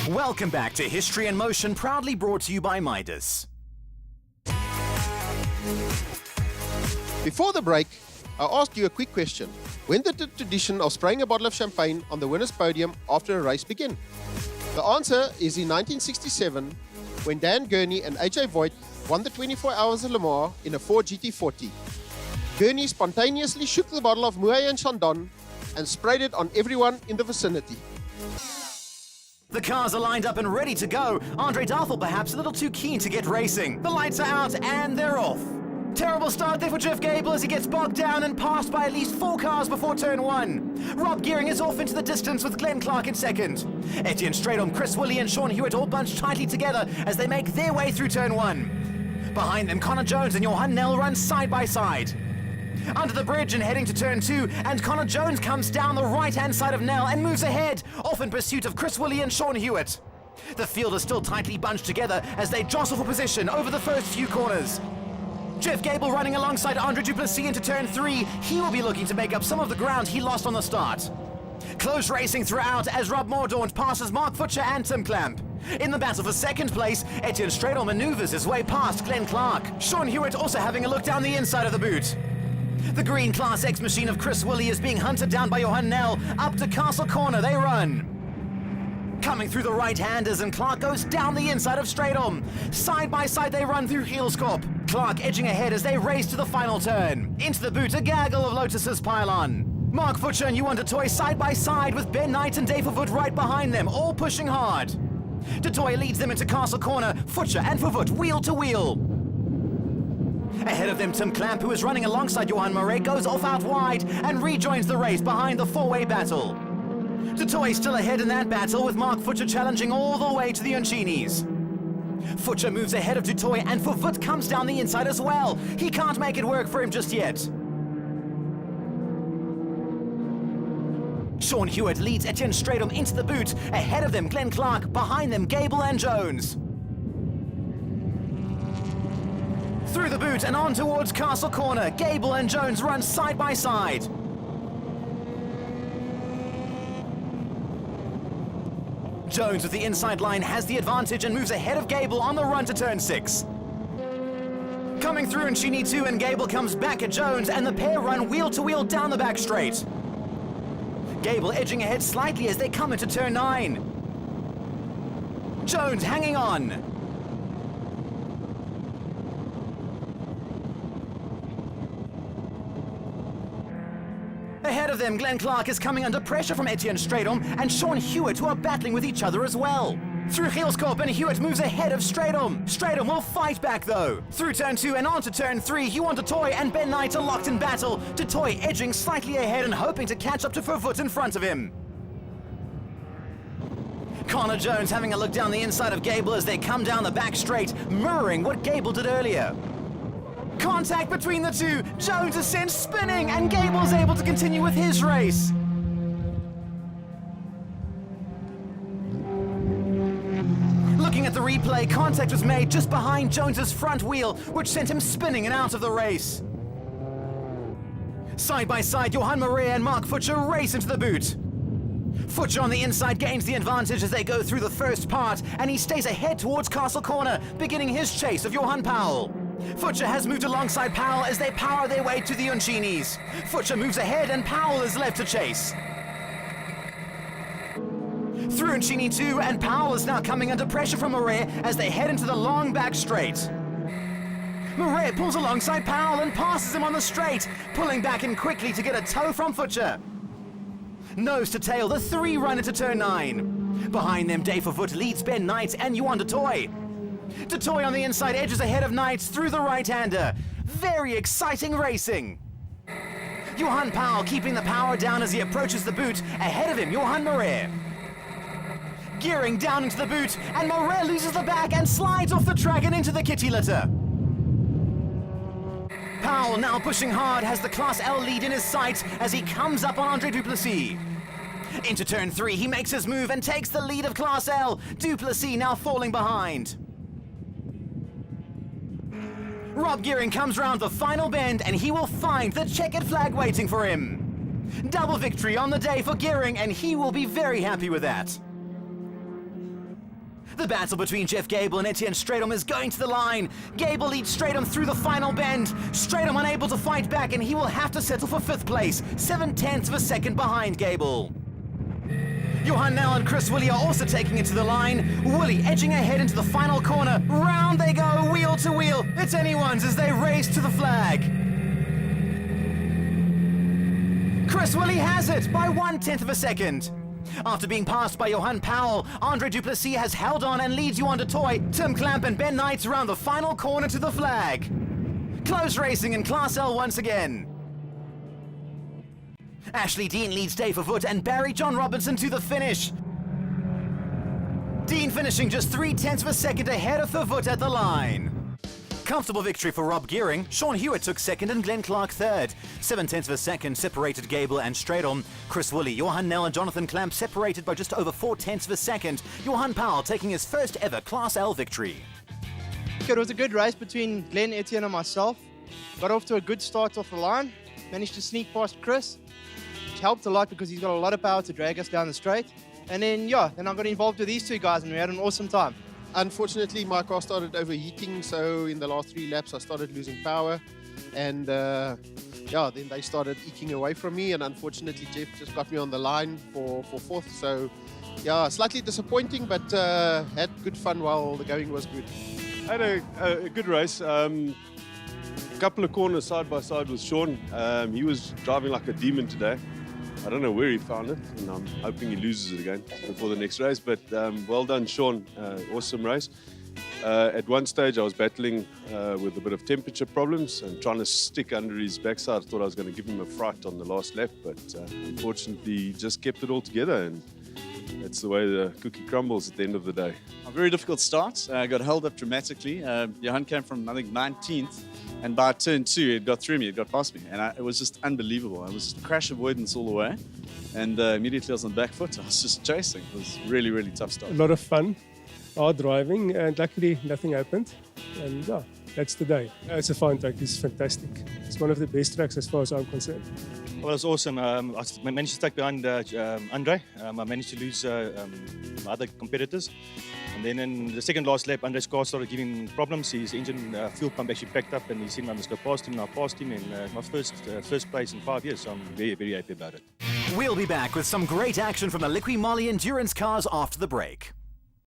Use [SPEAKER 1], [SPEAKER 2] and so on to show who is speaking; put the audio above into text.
[SPEAKER 1] Welcome back to History in Motion, proudly brought to you by Midas.
[SPEAKER 2] Before the break, I asked you a quick question. When did the tradition of spraying a bottle of champagne on the winner's podium after a race begin? The answer is in 1967, when Dan Gurney and AJ Voigt won the 24 Hours of Le Mans in a Ford GT40. Gurney spontaneously shook the bottle of Moet and Chandon and sprayed it on everyone in the vicinity.
[SPEAKER 1] The cars are lined up and ready to go. Andre Darthel perhaps a little too keen to get racing. The lights are out and they're off. Terrible start there for Jeff Gable as he gets bogged down and passed by at least 4 cars before turn 1. Rob Gearing is off into the distance with Glenn Clark in second. Etienne Stradom, Chris Woolley and Sean Hewitt all bunched tightly together as they make their way through turn 1. Behind them, Connor Jones and Johan Nel run side by side. Under the bridge and heading to turn 2, and Connor Jones comes down the right-hand side of Nell and moves ahead, off in pursuit of Chris Woolley and Sean Hewitt. The field is still tightly bunched together as they jostle for position over the first few corners. Jeff Gable running alongside Andre Duplessis into turn 3. He will be looking to make up some of the ground he lost on the start. Close racing throughout as Rob Mordaunt passes Mark Futcher and Tim Clamp. In the battle for second place, Etienne Stradom maneuvers his way past Glenn Clark. Sean Hewitt also having a look down the inside of the boot. The green Class X machine of Chris Woolley is being hunted down by Johan Nel. Up to Castle Corner they run. Coming through the right-handers and Clark goes down the inside of Stradom. Side by side they run through Heelscorp. Clark edging ahead as they race to the final turn. Into the boot, a gaggle of Lotus's pile on. Mark Futcher and Yuan Dutoy side by side with Ben Knight and Dave Vervoet right behind them, all pushing hard. Dutoy leads them into Castle Corner. Futcher and Vervoet wheel to wheel. Ahead of them, Tim Clamp, who is running alongside Johan Murray, goes off out wide and rejoins the race behind the four-way battle. Dutoy still ahead in that battle, with Mark Futcher challenging all the way to the Uncinis. Futcher moves ahead of Dutoy and Vervoet comes down the inside as well. He can't make it work for him just yet. Sean Hewitt leads Etienne Stradom into the boot. Ahead of them, Glenn Clark. Behind them, Gable and Jones. Through the boot and on towards Castle Corner, Gable and Jones run side by side. Jones with the inside line has the advantage and moves ahead of Gable on the run to turn 6. Coming through Uncini 2 and Gable comes back at Jones and the pair run wheel to wheel down the back straight. Gable edging ahead slightly as they come into turn 9. Jones hanging on. Ahead of them, Glenn Clark is coming under pressure from Etienne Stradom and Sean Hewitt, who are battling with each other as well. Through Heelscorp and Hewitt moves ahead of Stradom. Stradom will fight back though. Through turn 2 and on to turn 3, Yuan Dutoy and Ben Knight are locked in battle. Dutoy edging slightly ahead and hoping to catch up to Vervoet in front of him. Connor Jones having a look down the inside of Gable as they come down the back straight, mirroring what Gable did earlier. Contact between the two. Jones is sent spinning and Gable's able to continue with his race. Looking at the replay, contact was made just behind Jones's front wheel, which sent him spinning and out of the race. Side by side, Johan Murray and Mark Futcher race into the boot. Futcher on the inside gains the advantage as they go through the first part, and he stays ahead towards Castle Corner, beginning his chase of Johan Powell. Futcher has moved alongside Powell as they power their way to the Uncinis. Futcher moves ahead and Powell is left to chase. Through Uncini 2 and Powell is now coming under pressure from Murray as they head into the long back straight. Murray pulls alongside Powell and passes him on the straight, pulling back in quickly to get a tow from Futcher. Nose to tail, the 3 run into turn 9. Behind them, Dave Vervoet leads Ben Knight and Yuan Dutoy. Dutoy on the inside edges ahead of Knights through the right-hander. Very exciting racing. Johan Powell keeping the power down as he approaches the boot. Ahead of him, Johan Murray. Gearing down into the boot, and Murray loses the back and slides off the track and into the kitty litter. Powell now pushing hard, has the Class L lead in his sights as he comes up on Andre Duplessis. Into turn 3, he makes his move and takes the lead of Class L. Duplessis now falling behind. Rob Gearing comes round the final bend and he will find the checkered flag waiting for him. Double victory on the day for Gearing and he will be very happy with that. The battle between Jeff Gable and Etienne Stratum is going to the line. Gable leads Stratum through the final bend. Stratum unable to fight back, and he will have to settle for 5th place, 7/10 of a second behind Gable. Johan Nel and Chris Woolley are also taking it to the line. Woolley edging ahead into the final corner. Round they go, wheel to wheel. It's anyone's as they race to the flag. Chris Woolley has it by 1/10 of a second. After being passed by Johan Powell, Andre Duplessis has held on and leads Johan de Toy. Tim Clamp and Ben Knight around the final corner to the flag. Close racing in Class L once again. Ashley Dean leads Dave Vervoort and Barry John Robinson to the finish. Dean finishing just 3/10 of a second ahead of Vervoort at the line. Comfortable victory for Rob Gearing. Sean Hewitt took 2nd and Glenn Clark 3rd. 7/10 of a second separated Gable and Stratum. Chris Woolley, Johan Nel and Jonathan Clamp separated by just over 4/10 of a second. Johan Powell taking his first ever Class L victory.
[SPEAKER 3] It was a good race between Glenn, Etienne and myself. Got off to a good start off the line. Managed to sneak past Chris. Which helped a lot because he's got a lot of power to drag us down the straight. And then I got involved with these two guys and we had an awesome time.
[SPEAKER 2] Unfortunately, my car started overheating, so in the last 3 laps I started losing power, and then they started eking away from me, and unfortunately Jeff just got me on the line for 4th. So slightly disappointing, but had good fun while the going was good.
[SPEAKER 4] I had a good race. Couple of corners side by side with Sean. He was driving like a demon today. I don't know where he found it, and I'm hoping he loses it again before the next race. But well done, Sean. Awesome race. At one stage, I was battling with a bit of temperature problems and trying to stick under his backside. I thought I was going to give him a fright on the last lap, but unfortunately, he just kept it all together. And that's the way the cookie crumbles at the end of the day.
[SPEAKER 5] A very difficult start. I got held up dramatically. Johan came from, I think, 19th. And by turn 2, it got through me, it got past me. And it was just unbelievable. It was just crash avoidance all the way. And immediately I was on the back foot. I was just chasing. It was really, really tough start.
[SPEAKER 6] A lot of fun, hard driving, and luckily nothing happened. And that's the day. It's a fine track. It's fantastic. It's one of the best tracks as far as I'm concerned.
[SPEAKER 7] Well, it was awesome. I managed to stay behind Andre. I managed to lose my other competitors. And then in the second last lap, Andre's car started giving problems. His engine fuel pump actually packed up, and he said I must go past him. And I passed him, and my first place in 5 years. So I'm very, very happy about it.
[SPEAKER 1] We'll be back with some great action from the Liqui Moly endurance cars after the break.